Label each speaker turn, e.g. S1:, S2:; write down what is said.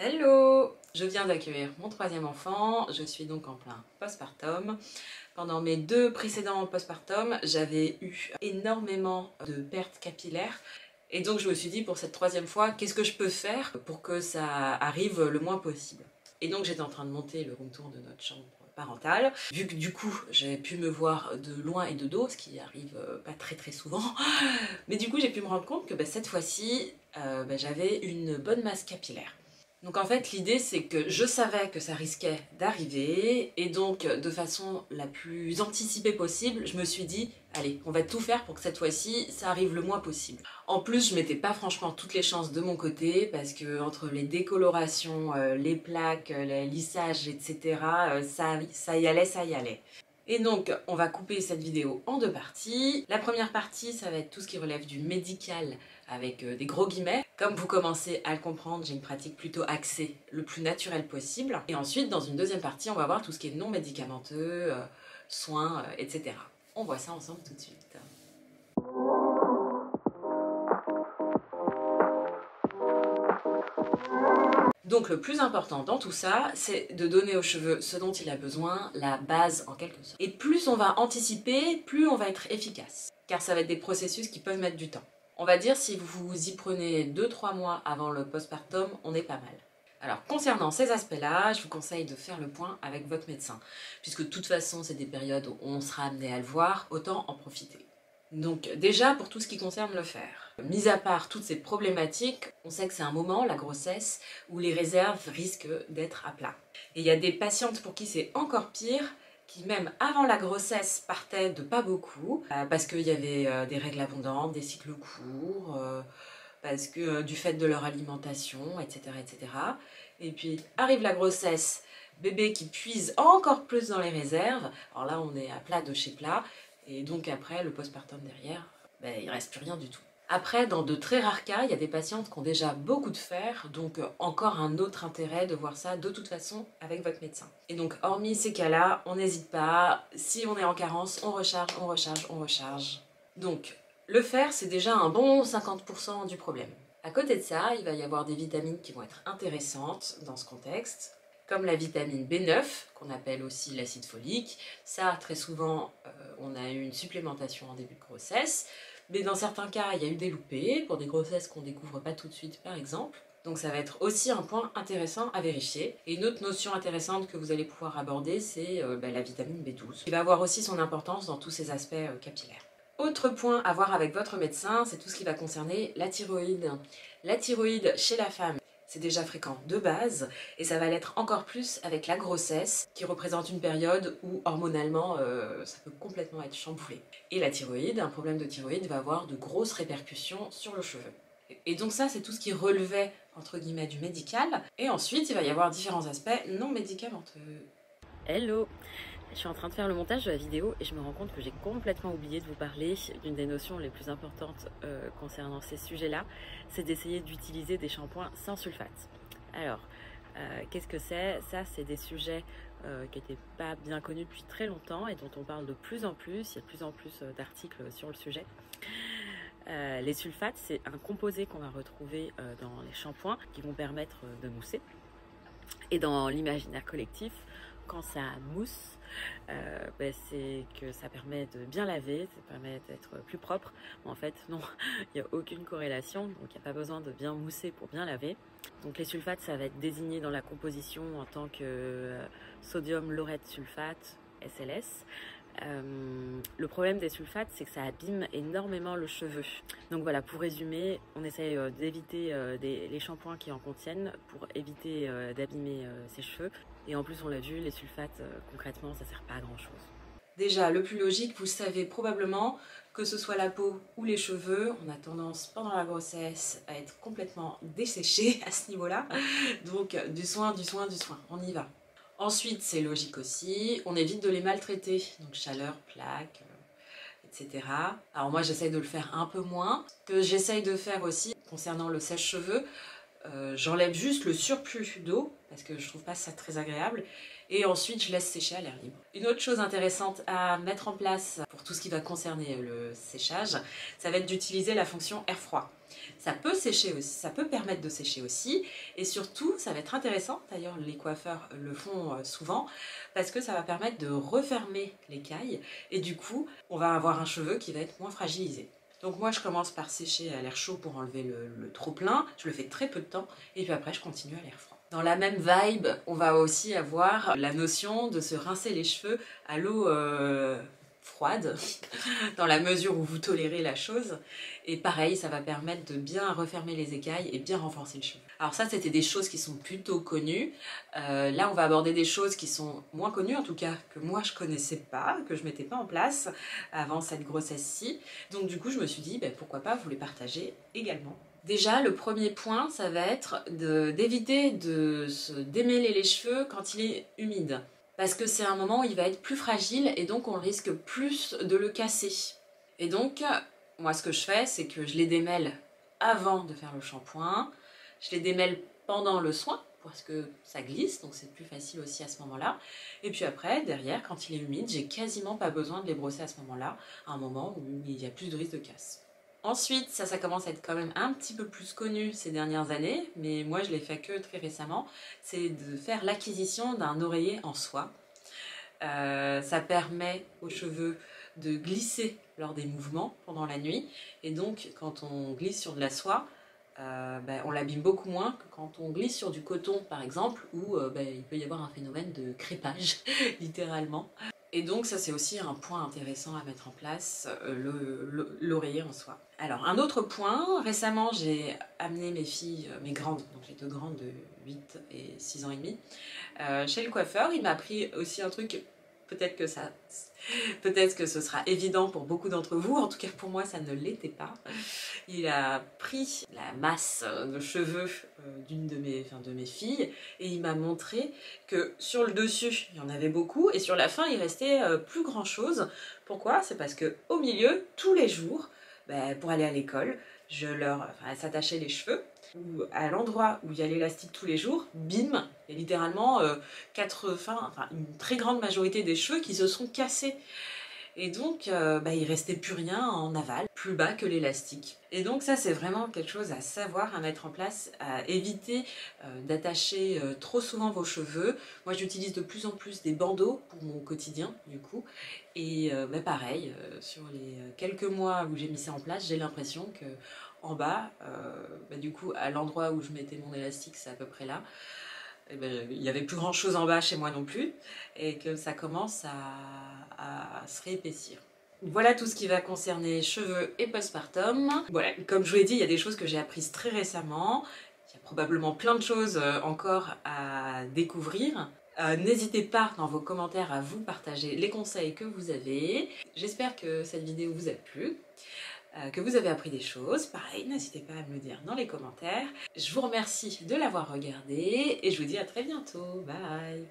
S1: Hello! Je viens d'accueillir mon troisième enfant, je suis donc en plein postpartum. Pendant mes 2 précédents postpartum, j'avais eu énormément de pertes capillaires. Et donc je me suis dit pour cette troisième fois, qu'est-ce que je peux faire pour que ça arrive le moins possible? Et donc j'étais en train de monter le room tour de notre chambre parentale. Vu que du coup j'avais pu me voir de loin et de dos, ce qui arrive pas très souvent, mais du coup j'ai pu me rendre compte que cette fois-ci j'avais une bonne masse capillaire. Donc en fait l'idée c'est que je savais que ça risquait d'arriver et donc de façon la plus anticipée possible, je me suis dit allez, on va tout faire pour que cette fois-ci ça arrive le moins possible. En plus je mettais pas franchement toutes les chances de mon côté parce que entre les décolorations, les plaques, les lissages, etc. Ça y allait. Et donc, on va couper cette vidéo en 2 parties. La première partie, ça va être tout ce qui relève du médical avec des gros guillemets. Comme vous commencez à le comprendre, j'ai une pratique plutôt axée le plus naturel possible. Et ensuite, dans une deuxième partie, on va voir tout ce qui est non médicamenteux, soins, etc. On voit ça ensemble tout de suite. Donc le plus important dans tout ça, c'est de donner aux cheveux ce dont il a besoin, la base en quelque sorte. Et plus on va anticiper, plus on va être efficace. Car ça va être des processus qui peuvent mettre du temps. On va dire si vous y prenez 2-3 mois avant le postpartum, on est pas mal. Alors concernant ces aspects-là, je vous conseille de faire le point avec votre médecin. Puisque de toute façon, c'est des périodes où on sera amené à le voir, autant en profiter. Donc déjà pour tout ce qui concerne le fer, mis à part toutes ces problématiques, on sait que c'est un moment, la grossesse, où les réserves risquent d'être à plat. Et il y a des patientes pour qui c'est encore pire, qui même avant la grossesse partaient de pas beaucoup, parce qu'il y avait des règles abondantes, des cycles courts, parce que du fait de leur alimentation, etc. etc. Et puis arrive la grossesse, bébé qui puise encore plus dans les réserves, alors là on est à plat de chez plat, et donc après, le postpartum derrière, il ne reste plus rien du tout. Après, dans de très rares cas, il y a des patientes qui ont déjà beaucoup de fer, donc encore un autre intérêt de voir ça de toute façon avec votre médecin. Et donc, hormis ces cas-là, on n'hésite pas, si on est en carence, on recharge, on recharge, on recharge. Donc, le fer, c'est déjà un bon 50% du problème. À côté de ça, il va y avoir des vitamines qui vont être intéressantes dans ce contexte, comme la vitamine B9, qu'on appelle aussi l'acide folique. Ça, très souvent, on a eu une supplémentation en début de grossesse, mais dans certains cas, il y a eu des loupés, pour des grossesses qu'on ne découvre pas tout de suite, par exemple. Donc ça va être aussi un point intéressant à vérifier. Et une autre notion intéressante que vous allez pouvoir aborder, c'est la vitamine B12, qui va avoir aussi son importance dans tous ces aspects capillaires. Autre point à voir avec votre médecin, c'est tout ce qui va concerner la thyroïde. La thyroïde chez la femme, c'est déjà fréquent de base, et ça va l'être encore plus avec la grossesse, qui représente une période où hormonalement ça peut complètement être chamboulé. Et la thyroïde, un problème de thyroïde va avoir de grosses répercussions sur le cheveu. Et donc ça, c'est tout ce qui relevait, entre guillemets, du médical. Et ensuite, il va y avoir différents aspects non médicamenteux.
S2: Hello! Je suis en train de faire le montage de la vidéo et je me rends compte que j'ai complètement oublié de vous parler d'une des notions les plus importantes concernant ces sujets-là, c'est d'essayer d'utiliser des shampoings sans sulfate. Alors, qu'est-ce que c'est? Ça, c'est des sujets qui n'étaient pas bien connus depuis très longtemps et dont on parle de plus en plus. Il y a de plus en plus d'articles sur le sujet. Les sulfates, c'est un composé qu'on va retrouver dans les shampoings qui vont permettre de mousser. Et dans l'imaginaire collectif, quand ça mousse, c'est que ça permet de bien laver, ça permet d'être plus propre. Mais en fait, non, il n'y a aucune corrélation, donc il n'y a pas besoin de bien mousser pour bien laver. Donc les sulfates, ça va être désigné dans la composition en tant que sodium laureth sulfate, SLS. Le problème des sulfates, c'est que ça abîme énormément le cheveu. Donc voilà, pour résumer, on essaye d'éviter les shampoings qui en contiennent pour éviter d'abîmer ses cheveux. Et en plus, on l'a vu, les sulfates, concrètement, ça sert pas à grand chose.
S1: Déjà, le plus logique, vous savez probablement que ce soit la peau ou les cheveux, on a tendance pendant la grossesse à être complètement desséchés à ce niveau-là. Donc du soin, on y va. Ensuite, c'est logique aussi, on évite de les maltraiter, donc chaleur, plaques, etc. Alors moi, j'essaye de le faire un peu moins. Ce que j'essaye de faire aussi, concernant le sèche-cheveux, j'enlève juste le surplus d'eau parce que je trouve pas ça très agréable et ensuite je laisse sécher à l'air libre. Une autre chose intéressante à mettre en place pour tout ce qui va concerner le séchage, ça va être d'utiliser la fonction air froid. Ça peut sécher aussi, ça peut permettre de sécher aussi et surtout ça va être intéressant, d'ailleurs les coiffeurs le font souvent parce que ça va permettre de refermer l'écaille et du coup on va avoir un cheveu qui va être moins fragilisé. Donc moi je commence par sécher à l'air chaud pour enlever le trop plein, je le fais très peu de temps et puis après je continue à l'air froid. Dans la même vibe, on va aussi avoir la notion de se rincer les cheveux à l'eau froide, dans la mesure où vous tolérez la chose. Et pareil, ça va permettre de bien refermer les écailles et bien renforcer le cheveu. Alors ça, c'était des choses qui sont plutôt connues. Là, on va aborder des choses qui sont moins connues, en tout cas que moi je connaissais pas, que je mettais pas en place avant cette grossesse-ci. Donc du coup, je me suis dit, pourquoi pas vous les partager également. Déjà, le premier point, ça va être d'éviter de se démêler les cheveux quand il est humide. Parce que c'est un moment où il va être plus fragile et donc on risque plus de le casser. Et donc, moi ce que je fais, c'est que je les démêle avant de faire le shampoing. Je les démêle pendant le soin, parce que ça glisse, donc c'est plus facile aussi à ce moment-là. Et puis après, derrière, quand il est humide, j'ai quasiment pas besoin de les brosser à ce moment-là, à un moment où il y a plus de risque de casse. Ensuite, ça commence à être quand même un petit peu plus connu ces dernières années, mais moi je l'ai fait que très récemment, c'est de faire l'acquisition d'un oreiller en soie. Ça permet aux cheveux de glisser lors des mouvements pendant la nuit, et donc quand on glisse sur de la soie, on l'abîme beaucoup moins que quand on glisse sur du coton par exemple, où il peut y avoir un phénomène de crépage, littéralement. Et donc ça c'est aussi un point intéressant à mettre en place, l'oreiller en soie. Alors un autre point, récemment j'ai amené mes filles, mes grandes, donc j'ai 2 grandes de 8 et 6 ans et demi, chez le coiffeur. Il m'a appris aussi un truc, peut-être que ce sera évident pour beaucoup d'entre vous, en tout cas pour moi ça ne l'était pas. Il a pris la masse de cheveux d'une de mes filles et il m'a montré que sur le dessus il y en avait beaucoup et sur la fin il restait plus grand chose. Pourquoi? C'est parce que au milieu, tous les jours, pour aller à l'école, elles s'attachaient les cheveux, ou à l'endroit où il y a l'élastique tous les jours, bim, il y a littéralement une très grande majorité des cheveux qui se sont cassés. Et donc, il restait plus rien en aval, plus bas que l'élastique. Et donc ça, c'est vraiment quelque chose à savoir, à mettre en place, à éviter d'attacher trop souvent vos cheveux. Moi, j'utilise de plus en plus des bandeaux pour mon quotidien, du coup. Et pareil, sur les quelques mois où j'ai mis ça en place, j'ai l'impression que en bas, du coup, à l'endroit où je mettais mon élastique, c'est à peu près là, il n'y avait plus grand chose en bas chez moi non plus, et que ça commence à se réépaissir. Voilà tout ce qui va concerner cheveux et postpartum. Voilà, comme je vous l'ai dit, il y a des choses que j'ai apprises très récemment. Il y a probablement plein de choses encore à découvrir. N'hésitez pas dans vos commentaires à vous partager les conseils que vous avez. J'espère que cette vidéo vous a plu, que vous avez appris des choses. Pareil, n'hésitez pas à me le dire dans les commentaires. Je vous remercie de l'avoir regardé et je vous dis à très bientôt. Bye!